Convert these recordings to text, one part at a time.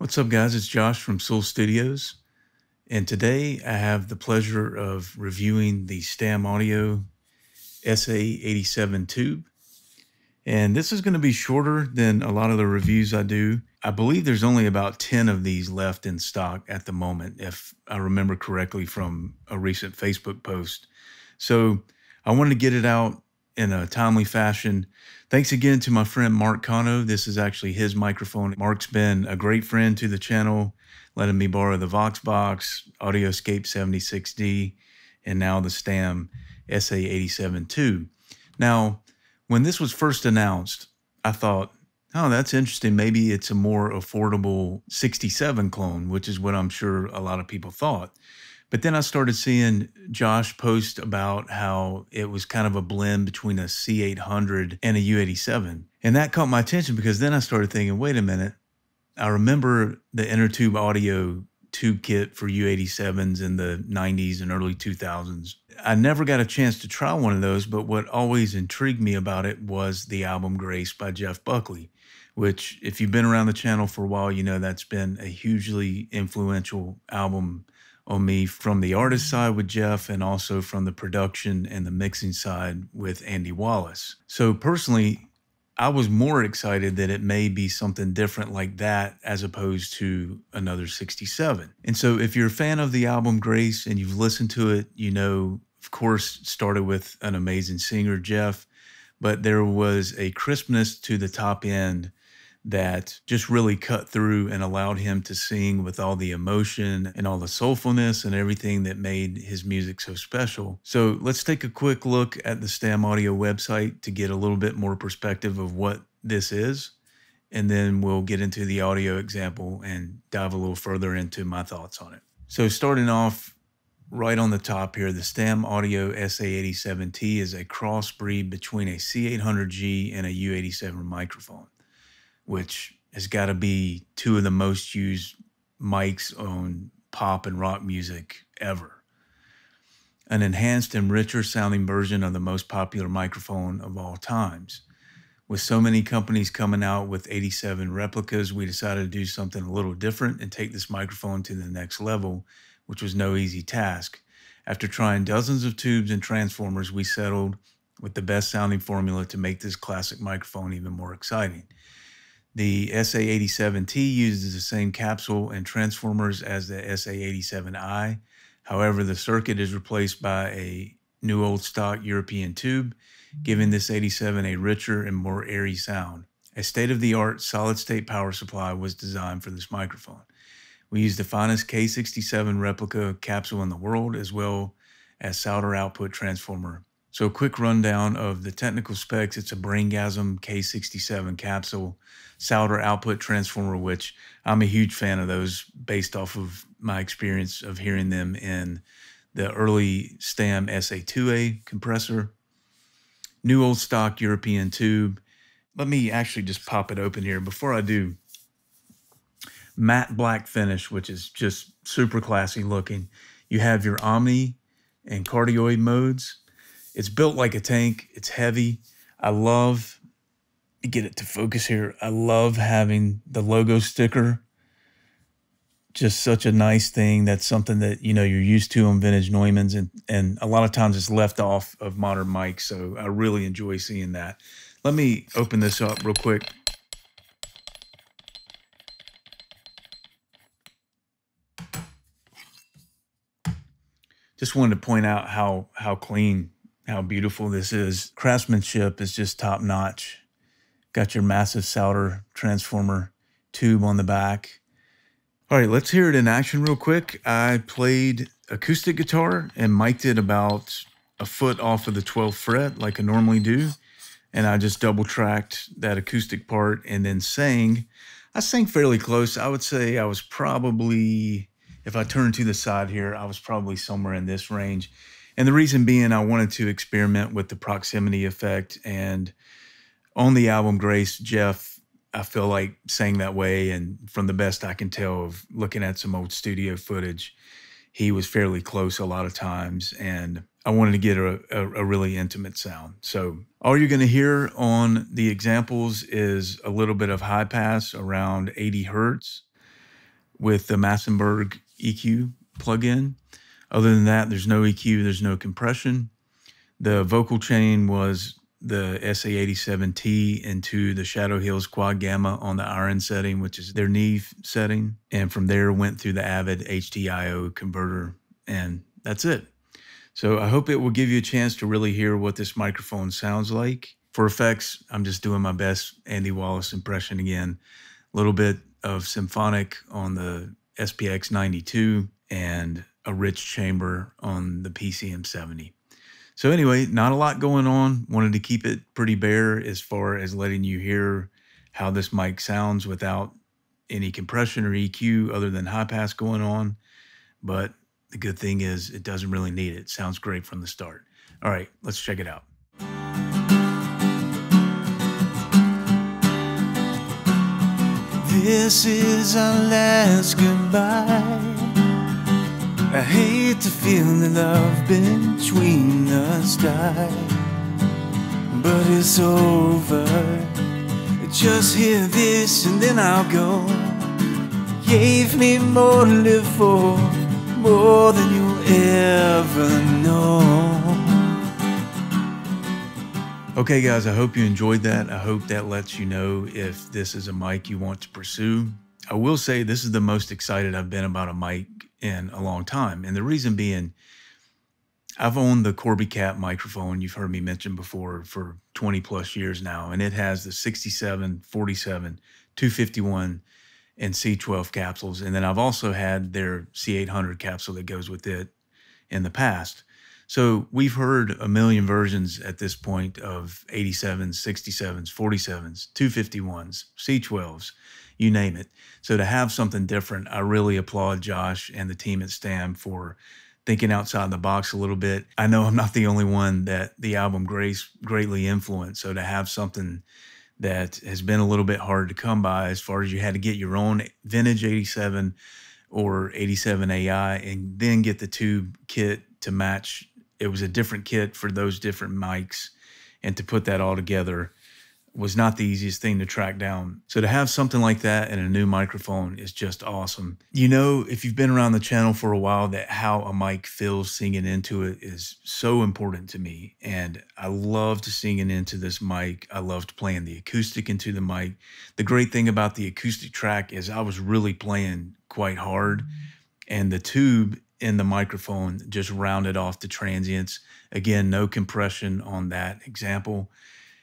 What's up, guys? It's Josh from Soul Studios, and today I have the pleasure of reviewing the Stam Audio SA-87 tube. And this is going to be shorter than a lot of the reviews I do. I believe there's only about 10 of these left in stock at the moment, if I remember correctly from a recent Facebook post. So I wanted to get it out in a timely fashion. Thanks again to my friend Mark Cano. This is actually his microphone. Mark's been a great friend to the channel, letting me borrow the VoxBox, Audioscape 76D, and now the Stam SA-87 tube. Now, when this was first announced, I thought, oh, that's interesting. Maybe it's a more affordable 67 clone, which is what I'm sure a lot of people thought. But then I started seeing Josh post about how it was kind of a blend between a C800 and a U87. And that caught my attention because then I started thinking, wait a minute. I remember the inner tube audio tube kit for U87s in the 90s and early 2000s. I never got a chance to try one of those, but what always intrigued me about it was the album Grace by Jeff Buckley, which if you've been around the channel for a while, you know that's been a hugely influential album on me from the artist side with Jeff and also from the production and the mixing side with Andy Wallace. So personally, I was more excited that it may be something different like that as opposed to another 67. And so if you're a fan of the album Grace and you've listened to it, you know, of course, it started with an amazing singer, Jeff, but there was a crispness to the top end that just really cut through and allowed him to sing with all the emotion and all the soulfulness and everything that made his music so special. So let's take a quick look at the Stam Audio website to get a little bit more perspective of what this is. And then we'll get into the audio example and dive a little further into my thoughts on it. So starting off right on the top here, the Stam Audio SA-87T is a crossbreed between a C800G and a U87 microphone, which has got to be two of the most used mics on pop and rock music ever. An enhanced and richer sounding version of the most popular microphone of all times. With so many companies coming out with 87 replicas, we decided to do something a little different and take this microphone to the next level, which was no easy task. After trying dozens of tubes and transformers, we settled with the best sounding formula to make this classic microphone even more exciting. The SA-87T uses the same capsule and transformers as the SA-87I. However, the circuit is replaced by a new old stock European tube, giving this 87 a richer and more airy sound. A state-of-the-art solid-state power supply was designed for this microphone. We used the finest K67 replica capsule in the world, as well as solder output transformer. So a quick rundown of the technical specs. It's a Braingasm K67 capsule, solder output transformer, which I'm a huge fan of those based off of my experience of hearing them in the early Stam SA2A compressor. New old stock European tube. Let me actually just pop it open here. Before I do, matte black finish, which is just super classy looking. You have your Omni and cardioid modes. It's built like a tank. It's heavy. I love, get it to focus here, I love having the logo sticker. Just such a nice thing. That's something that, you know, you're used to on vintage Neumanns, and a lot of times it's left off of modern mics, so I really enjoy seeing that. Let me open this up real quick. Just wanted to point out how clean, how beautiful this is. Craftsmanship is just top notch. Got your massive solder transformer tube on the back. All right, let's hear it in action real quick. I played acoustic guitar and mic'd it about a foot off of the 12th fret like I normally do. And I just double tracked that acoustic part and then sang. I sang fairly close. I would say I was probably, if I turn to the side here, I was probably somewhere in this range. And the reason being, I wanted to experiment with the proximity effect. And on the album Grace, Jeff, I feel like, sang that way. And from the best I can tell of looking at some old studio footage, he was fairly close a lot of times. And I wanted to get a really intimate sound. So all you're going to hear on the examples is a little bit of high pass around 80 hertz. with the Massenburg EQ plugin. Other than that, there's no EQ, there's no compression. The vocal chain was the SA-87T into the Shadow Hills Quad Gamma on the iron setting, which is their Neve setting. And from there went through the Avid HDIO converter, and that's it. So I hope it will give you a chance to really hear what this microphone sounds like. For effects, I'm just doing my best Andy Wallace impression again. A little bit of symphonic on the SPX 92 and a rich chamber on the PCM 70. So anyway, not a lot going on. Wanted to keep it pretty bare as far as letting you hear how this mic sounds without any compression or EQ other than high pass going on. But the good thing is it doesn't really need it. Sounds great from the start. All right, let's check it out. This is our last goodbye. I hate to feel the love between us die, but it's over. Just hear this and then I'll go. Gave me more to live for, more than you'll ever know. Okay guys, I hope you enjoyed that. I hope that lets you know if this is a mic you want to pursue. I will say this is the most excited I've been about a mic in a long time. And the reason being, I've owned the Corby Cat microphone, you've heard me mention before, for 20 plus years now. And it has the 67, 47, 251, and C12 capsules. And then I've also had their C800 capsule that goes with it in the past. So we've heard a million versions at this point of 87s, 67s, 47s, 251s, C12s, you name it. So to have something different, I really applaud Josh and the team at Stam for thinking outside the box a little bit. I know I'm not the only one that the album Grace greatly influenced. So to have something that has been a little bit hard to come by, as far as you had to get your own vintage 87 or 87 AI and then get the tube kit to match. It was a different kit for those different mics, and to put that all together was not the easiest thing to track down. So to have something like that and a new microphone is just awesome. You know, if you've been around the channel for a while, that how a mic feels singing into it is so important to me. And I loved singing into this mic. I loved playing the acoustic into the mic. The great thing about the acoustic track is I was really playing quite hard, and the tube in the microphone just rounded off the transients. Again, no compression on that example.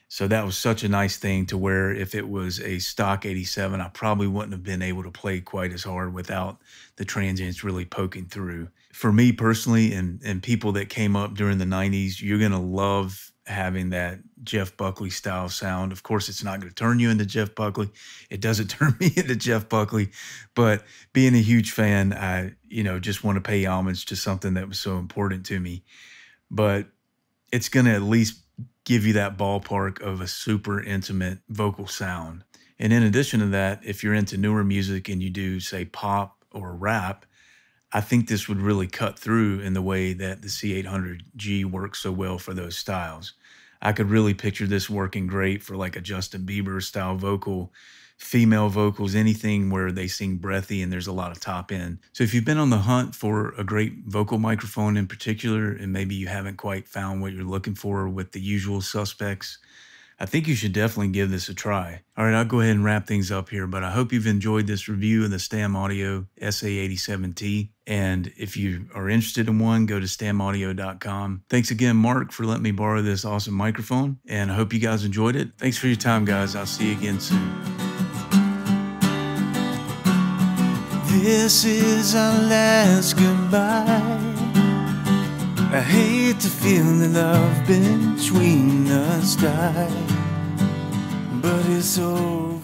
So that was such a nice thing, to where if it was a stock 87, I probably wouldn't have been able to play quite as hard without the transients really poking through. For me personally, and people that came up during the 90s, you're gonna love having that Jeff Buckley style sound. Of course, it's not gonna turn you into Jeff Buckley. It doesn't turn me into Jeff Buckley, but being a huge fan, I just want to pay homage to something that was so important to me. But it's gonna at least give you that ballpark of a super intimate vocal sound. And in addition to that, if you're into newer music and you do, say, pop or rap, I think this would really cut through in the way that the C800G works so well for those styles. I could really picture this working great for like a Justin Bieber style vocal, female vocals, anything where they sing breathy and there's a lot of top end. So if you've been on the hunt for a great vocal microphone in particular, and maybe you haven't quite found what you're looking for with the usual suspects, I think you should definitely give this a try. All right, I'll go ahead and wrap things up here, but I hope you've enjoyed this review of the Stam Audio SA-87T. And if you are interested in one, go to stamaudio.com. Thanks again, Mark, for letting me borrow this awesome microphone, and I hope you guys enjoyed it. Thanks for your time, guys. I'll see you again soon. This is our last goodbye. I hate to feel the love between us die, but it's over.